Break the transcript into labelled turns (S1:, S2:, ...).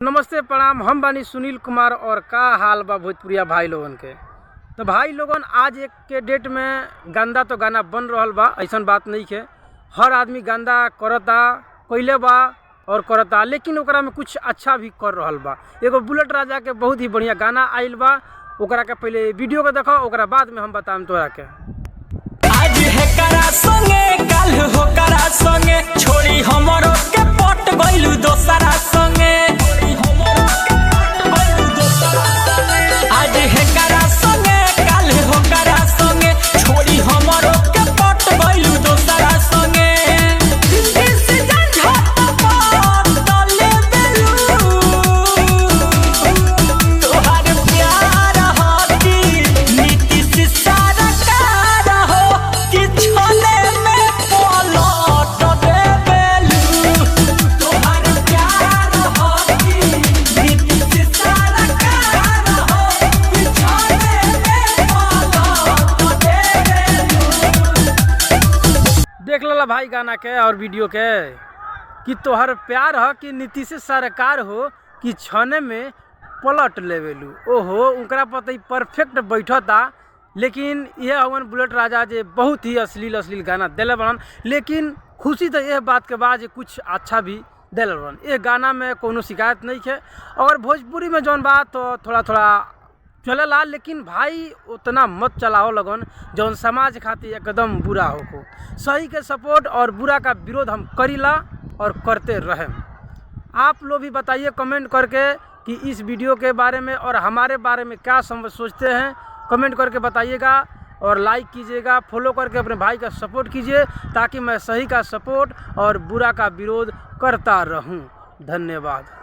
S1: नमस्ते प्रणाम। हम बानी सुनील कुमार और का हाल बा भोजपुरिया भाई लोगन के। तो भाई लोगन आज एक के डेट में गंदा तो गाना बन रहल बा, ऐसन बात नहीं है। हर आदमी गंदा करता, पहले बा और करता, लेकिन ओकरा में कुछ अच्छा भी कर रहल बा। एगो बुलेट राजा के बहुत ही बढ़िया गाना आइल बा, ओकरा के पहले वीडियो के देखो, ओकरा बाद में हम बताएं तोरा के।
S2: आज है करा संगे कल हो करा संगे छोड़ी हमरो के पट गइलू दोसरा संगे। आज है करा संगे कल हो करा संगे छोड़ी हमरो के पट गइलू दोसरा संगे। तोहार प्यार हाथी नीति से सारा कारा हो कि छोले में पलट दे बेलू। तोहार प्यार हाथी नीति से सारा कारा हो कि छोले में पलट दे बेलू।
S1: देख ला भाई गाना के और वीडियो के कि तोहर प्यार ह कि नीति से सरकार हो कि छने में पलट लेवेलू। ओहो, उनकरा पता ही परफेक्ट बैठता। लेकिन यह हवन बुलेट राजा जे बहुत ही अश्लील गाना दिले बनन, लेकिन खुशी तो यह बात के बाद कुछ अच्छा भी दिले बनन। ये गाना में कोनो शिकायत नहीं है। और भोजपुरी में जौन बात तो थोड़ा चलेला, लेकिन भाई उतना मत चलाओ लगन जौन समाज खातिर एकदम बुरा हो। सही के सपोर्ट और बुरा का विरोध हम करीला और करते रहें। आप लोग भी बताइए कमेंट करके कि इस वीडियो के बारे में और हमारे बारे में क्या सोचते हैं। कमेंट करके बताइएगा और लाइक कीजिएगा, फॉलो करके अपने भाई का सपोर्ट कीजिए, ताकि मैं सही का सपोर्ट और बुरा का विरोध करता रहूं। धन्यवाद।